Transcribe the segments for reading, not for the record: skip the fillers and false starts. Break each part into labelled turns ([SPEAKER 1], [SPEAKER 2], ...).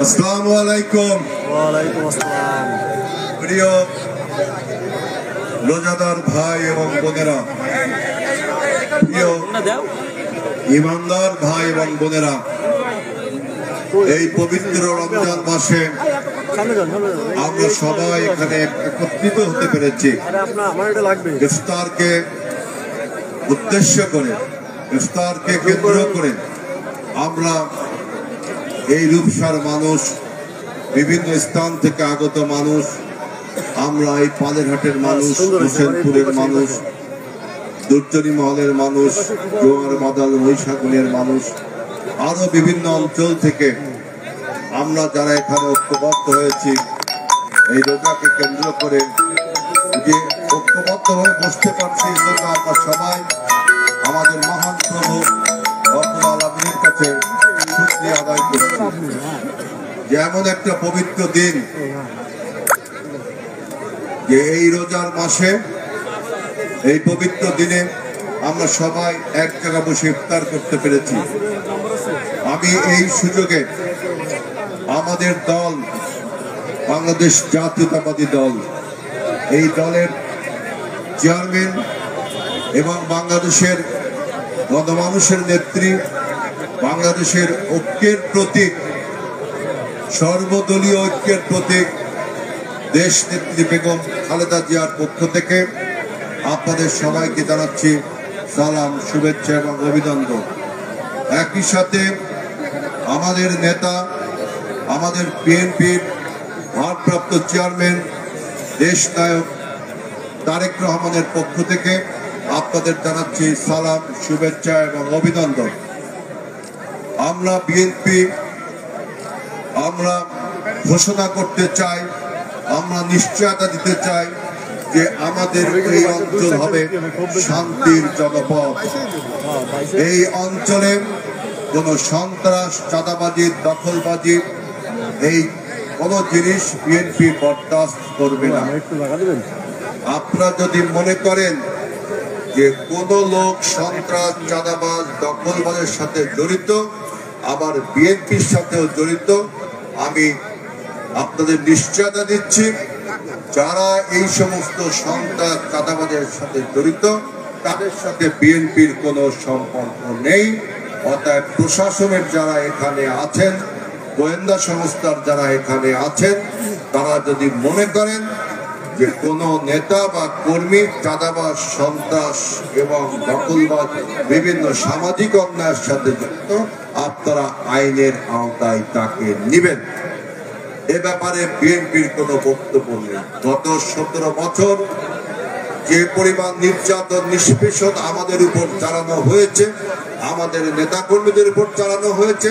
[SPEAKER 1] আসসালামু আলাইকুম।
[SPEAKER 2] ওয়ালাইকুম আসসালাম।
[SPEAKER 1] প্রিয় রোজাদার ভাই এবং বোনেরা, প্রিয় ইমানদার ভাই এবং বোনেরা, এই পবিত্র রমজান মাসে আমরা সবাই এখানে একত্রিত হতে পেরেছি ইফতারকে উদ্দেশ্য করে, ইফতারকে কেন্দ্র করে আমরা এই রূপসার মানুষ, বিভিন্ন স্থান থেকে আগত মানুষ, আমরা এই পালেরহাটের মানুষ, হোসেনপুরের মানুষ, দুর্জনী মহলের মানুষ, জোয়ার বাদাল মহিষাগুনের মানুষ, আরো বিভিন্ন অঞ্চল থেকে আমরা যারা এখানে ঐক্যবদ্ধ হয়েছি এই রোজাকে কেন্দ্র করে, যে ঐক্যবদ্ধভাবে বসতে পারছি, সেটা আমরা সবাই আমাদের মহান প্রভু রব্বুল আলামিনের কাছে শুকরিয়া আদায় করছি যে এমন একটা পবিত্র দিন, যে এই রোজার মাসে এই পবিত্র দিনে আমরা সবাই এক জায়গায় বসে ইফতার করতে পেরেছি। আমি এই সুযোগে আমাদের দল, বাংলাদেশ জাতীয়তাবাদী দল, এই দলের চেয়ারম্যান এবং বাংলাদেশের গণমানুষের নেত্রী, বাংলাদেশের ঐক্যের প্রতীক, সর্বদলীয় ঐক্যের প্রতীক দেশ নেত্রী বেগম খালেদা জিয়ার পক্ষ থেকে আপনাদের সবাইকে জানাচ্ছি সালাম, শুভেচ্ছা এবং অভিনন্দন। একই সাথে আমাদের নেতা, আমাদের বিএনপির ভারপ্রাপ্ত চেয়ারম্যান, দেশ নায়ক তারেক রহমানের পক্ষ থেকে আপনাদের জানাচ্ছি সালাম, শুভেচ্ছা এবং অভিনন্দন। আমরা বিএনপি আমরা ঘোষণা করতে চাই, আমরা নিশ্চয়তা দিতে চাই যে আমাদের এই অঞ্চল হবে শান্তির জনপদ। এই অঞ্চলে কোন সন্ত্রাস, চাঁদাবাজি, দখলবাজি, এই কোন জিনিস বিএনপি বরদাস্ত করবে না। আপনারা যদি মনে করেন যে কোন লোক সন্ত্রাস, চাঁদাবাজ, দখলবাজের সাথে জড়িত, আবার বিএনপির সাথেও জড়িত, আমি আপনাদের নিশ্চয়তা দিচ্ছি যারা এই সমস্ত সন্ত্রাস, চাঁদাবাজের সাথে জড়িত তাদের সাথে বিএনপির কোনো সম্পর্ক নেই। অতএব প্রশাসনের যারা এখানে আছেন, গোয়েন্দা সংস্থার যারা এখানে আছেন, তারা যদি মনে করেন যে কোনো নেতা বা কর্মী চাঁদাবাজ, সন্ত্রাস এবং দখলবাজ, বিভিন্ন সামাজিক অন্যায়ের সাথে যুক্ত, আপনারা আইনের আওতায় তাকে নিবেন। এ ব্যাপারে বিএনপির কোনো বক্তব্য নেই। গত 17 বছর যে পরিমাণ নির্যাতন, নিষ্পেষণ আমাদের উপর চালানো হয়েছে, আমাদের নেতা কর্মীদের উপর চালানো হয়েছে,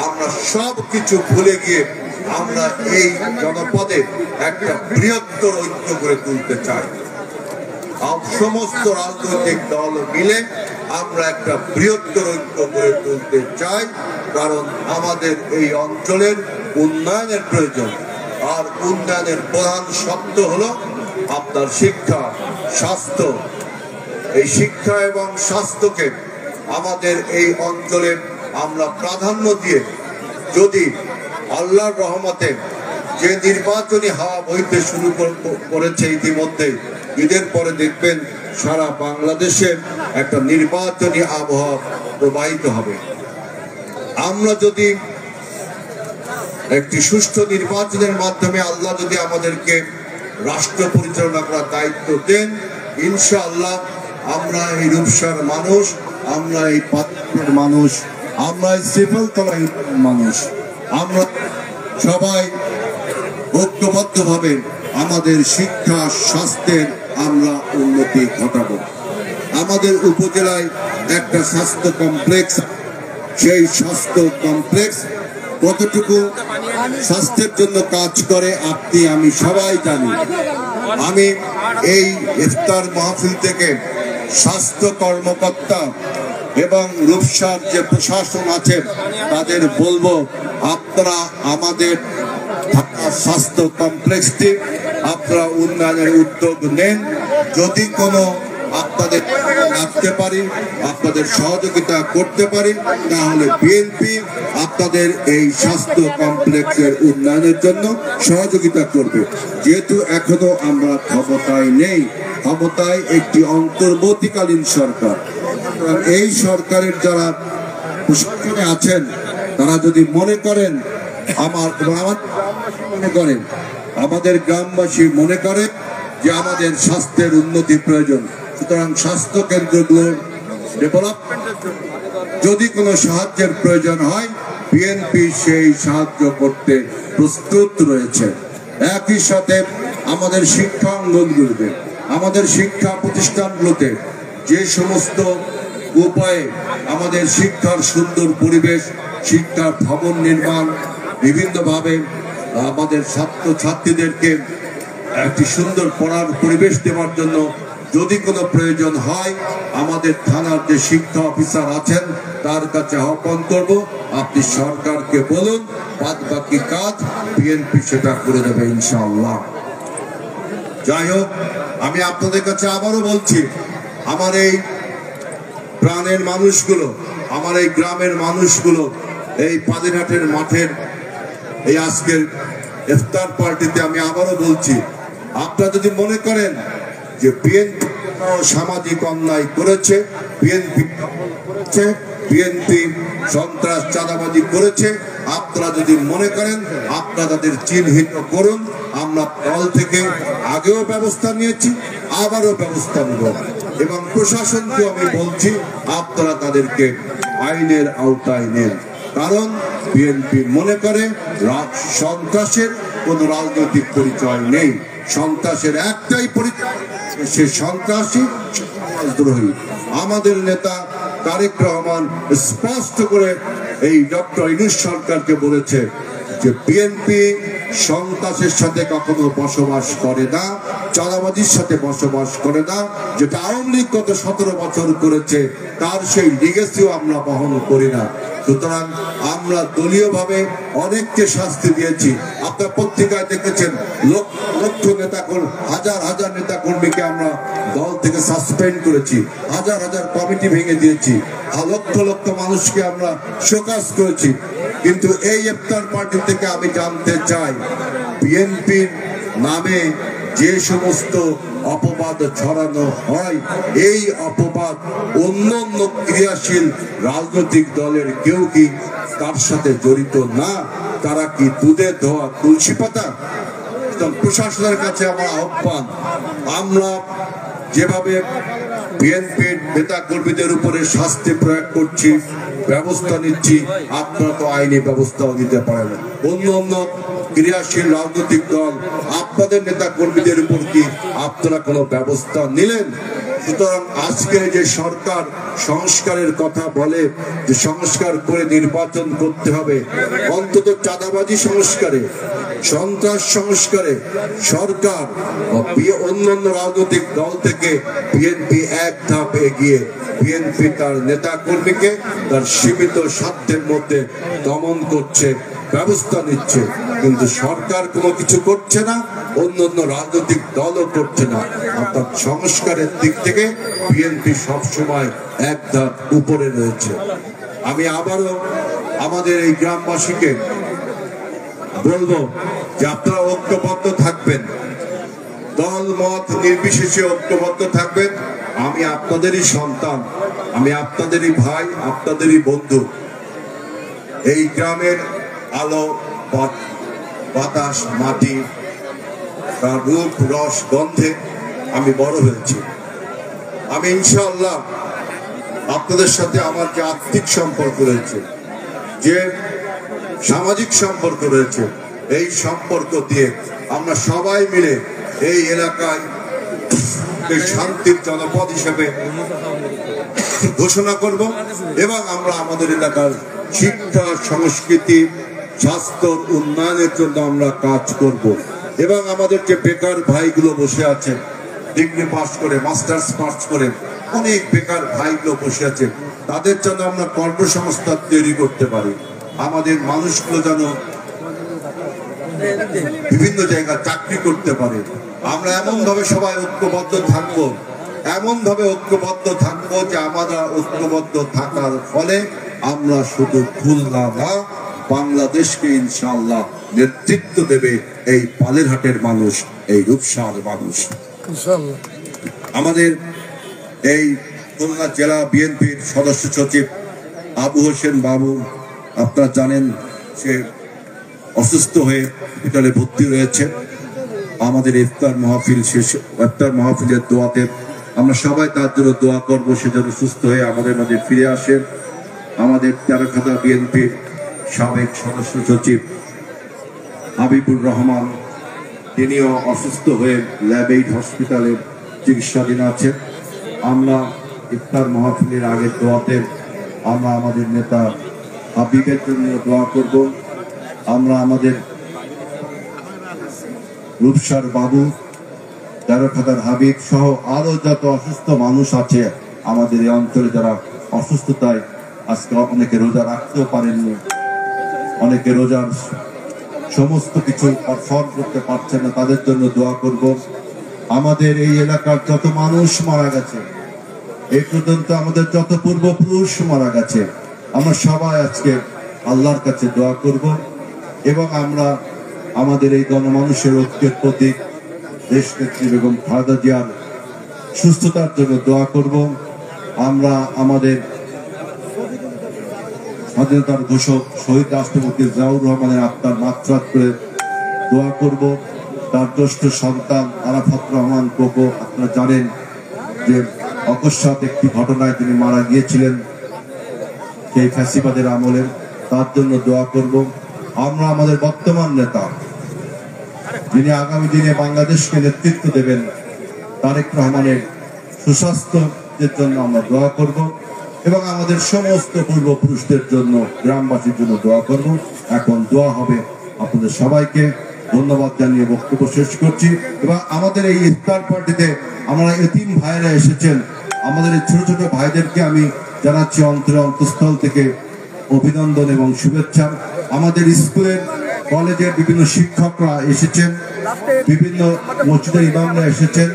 [SPEAKER 1] আমরা সব কিছু ভুলে গিয়ে আমরা এই জনপদে একটা বৃহত্তর ঐক্য করে তুলতে চাই। সমস্ত রাজনৈতিক দল মিলে আমরা একটা বৃহত্তর ঐক্য করে তুলতে চাই, কারণ আমাদের এই অঞ্চলের উন্নয়নের প্রয়োজন। আর উন্নয়নের প্রধান শব্দ হলো আপনার শিক্ষা, স্বাস্থ্য। এই শিক্ষা এবং স্বাস্থ্যকে আমাদের এই অঞ্চলে আমরা প্রাধান্য দিয়ে, যদি আল্লাহর রহমতে যে নির্বাচনী হাওয়া বইতে শুরু করেছে ইতিমধ্যে, ঈদের পরে দেখবেন সারা বাংলাদেশে একটা নির্বাচনী আবহাওয়া প্রবাহিত হবে। আমরা যদি একটি সুষ্ঠু নির্বাচনের মাধ্যমে আল্লাহ যদি আমাদেরকে রাষ্ট্র পরিচালনা করার দায়িত্ব দেন, ইনশাআল্লাহ আমরা এই রূপসার মানুষ, আমরা এই পাত্রের মানুষ, আমরা এই শ্রীফলতলার মানুষ, আমরা সবাই ঐক্যবদ্ধভাবে আমাদের শিক্ষা, স্বাস্থ্যের আমরা উন্নতি ঘটাবো। আমাদের উপজেলায় একটা স্বাস্থ্য কমপ্লেক্স, সেই স্বাস্থ্য কমপ্লেক্স কতটুকু স্বাস্থ্যের জন্য কাজ করে আপনি আমি সবাই জানি। আমি এই ইফতার মাহফিল থেকে স্বাস্থ্য কর্মকর্তা এবং রূপসার যে প্রশাসন আছে তাদের বলবো, আপনারা আমাদের স্বাস্থ্য কমপ্লেক্সটি আপনারা উন্নয়নের উদ্যোগ নেন। যদি কোনো আপনাদের রাখতে পারি, আপনাদের সহযোগিতা করতে পারি, তাহলে বিএনপি আপনাদের এই স্বাস্থ্য কমপ্লেক্সের উন্নয়নের জন্য সহযোগিতা করবে। যেহেতু এখনো আমরা ক্ষমতায় নেই, ক্ষমতায় একটি অন্তর্বর্তীকালীন সরকার, এই সরকারের যারা প্রশাসনে আছেন তারা যদি মনে করেন আমাদের গ্রামবাসী মনে করে যে আমাদের স্বাস্থ্যের উন্নতি প্রয়োজন, সুতরাং স্বাস্থ্য কেন্দ্রগুলোর ডেভেলপমেন্টের জন্য যদি কোনো সাহায্যের প্রয়োজন হয়, বিএনপি সেই সাহায্য করতে প্রস্তুত রয়েছে। একই সাথে আমাদের শিক্ষা অঙ্গনগুলোতে, আমাদের শিক্ষা প্রতিষ্ঠানগুলোতে যে সমস্ত উপায়ে আমাদের শিক্ষার সুন্দর পরিবেশ, শিক্ষার ভবন নির্মাণ, বিভিন্নভাবে আমাদের ছাত্রছাত্রীদেরকে একটি সুন্দর পড়ার পরিবেশ দেওয়ার জন্য যদি কোনো প্রয়োজন হয়, আমাদের থানার যে শিক্ষা অফিসার আছেন তার কাছে আহ্বান করব, আপনি সরকারকে বলুন, বাদ বাকি কাজ বিএনপি সেটা করে দেবে ইনশাআল্লাহ। যাই হোক, আমি আপনাদের কাছে আবারও বলছি, আমার এই প্রাণের মানুষগুলো, আমার এই গ্রামের মানুষগুলো এই পাদিরহাটের মাঠের এই আজকের ইফতার পার্টিতে আমি আবারও বলছি, আপনারা যদি মনে করেন যে বিএনপি সামাজিক অন্যায় করেছে, বিএনপি সন্ত্রাস চাঁদাবাজি করেছে, আপনারা যদি মনে করেন, আপনারা তাদের চিহ্নিত করুন। আমরা দল থেকে আগেও ব্যবস্থা নিয়েছি, আবারও ব্যবস্থা নেব, এবং প্রশাসনকে আমি বলছি আপনারা তাদেরকে আইনের আওতায় নেন। কারণ বিএনপি মনে করে সন্ত্রাসের কোনো রাজনৈতিক পরিচয় নেই, সন্ত্রাসের একটাই পরিচয়, সে সন্ত্রাসী সমাজদ্রোহী। আমাদের নেতা তারেক রহমান স্পষ্ট করে এই ডক্টর ইউনূস সরকারকে বলেছে যে বিএনপি সন্ত্রাসের সাথে কখনো বসবাস করে না, চাঁদাবাজির সাথে বসবাস করে না। যেটা আওয়ামী লীগ গত 17 বছর করেছে তার সেই লিগেসিও আমরা বহন করি না। সুতরাং আমরা দলীয়ভাবে অনেককে শাস্তি দিয়েছি। আপনার পত্রিকায় দেখেছেন লক্ষ নেতা, হাজার নেতা কর্মীকে আমরা দল থেকে সাসপেন্ড করেছি, হাজার কমিটি ভেঙে দিয়েছি, লক্ষ মানুষকে আমরা শোকজ করেছি। কিন্তু এই ইফতার পার্টি থেকে আমি জানতে চাই, বিএনপির নামে যে সমস্ত অপবাদ ছড়ানো হয়, এই অপবাদ অন্য ক্রিয়াশীল রাজনৈতিক দলের কেউ কি তার সাথে জড়িত না? তারা কি দুধে ধোয়া তুলসী পাতা? প্রশাসনের কাছে আমার আহ্বান, আমরা যেভাবে বিএনপির নেতা কর্মীদের উপরে শাস্তি প্রয়োগ করছি, ব্যবস্থা নিচ্ছি, আপনারা তো আইনি ব্যবস্থাও নিতে পারেন। অন্য ক্রিয়াশীল রাজনৈতিক দল আপনাদের নেতা কর্মীদের উপর কি আপনারা কোনো ব্যবস্থা নিলেন? সুতরাং আজকে যে সরকার সংস্কারের কথা বলে, যে সংস্কার করে নির্বাচন করতে হবে, অন্তত চাঁদাবাজি সংস্কারে, সন্ত্রাস সংস্কারে সরকার অন্যান্য রাজনৈতিক দল থেকে বিএনপি এক ধাপ এগিয়ে, বিএনপি তার নেতা কর্মীকে তার সীমিত সাধ্যের মধ্যে দমন করছে, ব্যবস্থা নিচ্ছে, কিন্তু সরকার কোনো কিছু করছে না, অন্যান্য রাজনৈতিক দলও করছে না। অর্থাৎ সংস্কারের দিক থেকে বিএনপি সবসময় এক ধাপ উপরে রয়েছে। আমি আবারও আমাদের এই গ্রামবাসীকে বলবো যে আপনারা ঐক্যবদ্ধ থাকবেন, দল মত নির্বিশেষে ঐক্যবদ্ধ থাকবেন। আমি আপনাদেরই সন্তান, আমি আপনাদেরই ভাই, আপনাদেরই বন্ধু। এই গ্রামের আলো, বাতাস, মাটি, তার রূপ, রস, গন্ধে আমি বড় হয়েছি। আমি ইনশাআল্লাহ আপনাদের সাথে আমার যে আর্থিক সম্পর্ক রয়েছে, যে সামাজিক সম্পর্ক রয়েছে, এই সম্পর্ক দিয়ে আমরা সবাই মিলে এই এলাকায় শান্তির জনপদ হিসেবে ঘোষণা করব, এবং আমরা আমাদের এলাকার শিক্ষা, সংস্কৃতি, স্বাস্থ্য উন্নয়নের জন্য আমরা কাজ করব। এবং আমাদের যে বেকার ভাইগুলো বসে আছে, ডিগ্রি পাস করে, মাস্টার্স পাস করে অনেক বেকার ভাইগুলো বসে আছে, তাদের জন্য আমরা কর্মসংস্থান তৈরি করতে পারি। আমাদের মানুষগুলো যেন বিভিন্ন জায়গায় চাকরি করতে পারে। আমরা এমন ভাবে সবাই ঐক্যবদ্ধ থাকবো এমন ভাবে ঐক্যবদ্ধ থাকবো যে আমরা ঐক্যবদ্ধ থাকার ফলে আমরা শুধু খুলনা না, বাংলাদেশকে ইনশাআল্লাহ নেতৃত্ব দেবে এই পালেরহাটের মানুষ, এই রূপসার মানুষ। আমাদের এই খুলনা জেলা বিএনপির সদস্য সচিব আবু হোসেন বাবু, আপনারা জানেন সে অসুস্থ হয়ে হসপিটালে ভর্তি রয়েছে। আমাদের ইফতার মাহফিলের দোয়াতে আমরা সবাই তার জন্য দোয়া করবো, সে যেন সুস্থ হয়ে আমাদের মাঝে ফিরে আসে। আমাদের তেরখাদা বিএনপির সাবেক সদস্য সচিব হাবিবুর রহমান, তিনিও অসুস্থ হয়ে ল্যাব-8 হসপিটালে চিকিৎসাধীন আছেন। আমরা ইফতার মাহফিলের আগের দোয়াতে আমরা আমাদের নেতা হাবিবের জন্য দোয়া করব। আমরা আমাদের রূপসার বাবু, তেরখাদার হাবিব সহ আরো যত অসুস্থ মানুষ আছে আমাদের এই অঞ্চলে, যারা অসুস্থতায় আজকে অনেকে রোজা রাখতেও পারেননি, অনেকে রোজার সমস্ত কিছু পারফর্ম করতে পারছেন না, তাদের জন্য দোয়া করব। আমাদের এই এলাকার যত মানুষ মারা গেছে, এই পর্যন্ত আমাদের যত পূর্বপুরুষ মারা গেছে, আমরা সবাই আজকে আল্লাহর কাছে দোয়া করব এবং আমরা আমাদের এই গণমানুষের ঐক্যের প্রতীক দেশনেত্রী বেগম খালেদা জিয়ার সুস্থতার জন্য দোয়া করব। আমরা আমাদের স্বাধীনতার ঘোষক শহীদ রাষ্ট্রপতি জিয়াউর রহমানের আত্মার মাগফিরাত করে দোয়া করব। তার জ্যেষ্ঠ সন্তান আরাফাত রহমান কোকো, আপনারা জানেন যে অকস্মাৎ একটি ঘটনায় তিনি মারা গিয়েছিলেন সেই ফ্যাসিবাদের আমলে, তার জন্য দোয়া করব। আমরা আমাদের বর্তমান নেতা, যিনি আগামী দিনে বাংলাদেশকে নেতৃত্ব দেবেন, তারেক রহমানের সুস্বাস্থ্যের জন্য আমরা দোয়া করব এবং আমাদের সমস্ত পূর্বপুরুষদের জন্য, গ্রামবাসীর জন্য দোয়া করব। এখন দোয়া হবে। আপনাদের সবাইকে ধন্যবাদ জানিয়ে বক্তব্য শেষ করছি। এবং আমাদের এই ইফতার পার্টিতে আমরা এতিম ভাইরা এসেছেন, আমাদের এই ছোট ছোট ভাইদেরকে আমি জানাচ্ছি অন্তঃস্থল থেকে অভিনন্দন এবং শুভেচ্ছা। আমাদের স্কুলের কলেজের বিভিন্ন শিক্ষকরা এসেছেন, বিভিন্ন মসজিদের ইমামরা এসেছেন,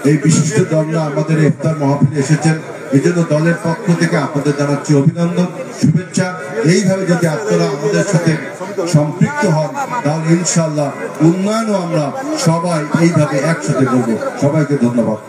[SPEAKER 1] এই বিশিষ্ট দলরা আমাদের ইফতার মাহফিলে এসেছেন। এই জন্য দলের পক্ষ থেকে আপনাদের জানাচ্ছি অভিনন্দন, শুভেচ্ছা। এইভাবে যদি আপনারা আমাদের সাথে সম্পৃক্ত হন, তাহলে ইনশাআল্লাহ উন্নয়নও আমরা সবাই এইভাবে একসাথে করব। সবাইকে ধন্যবাদ।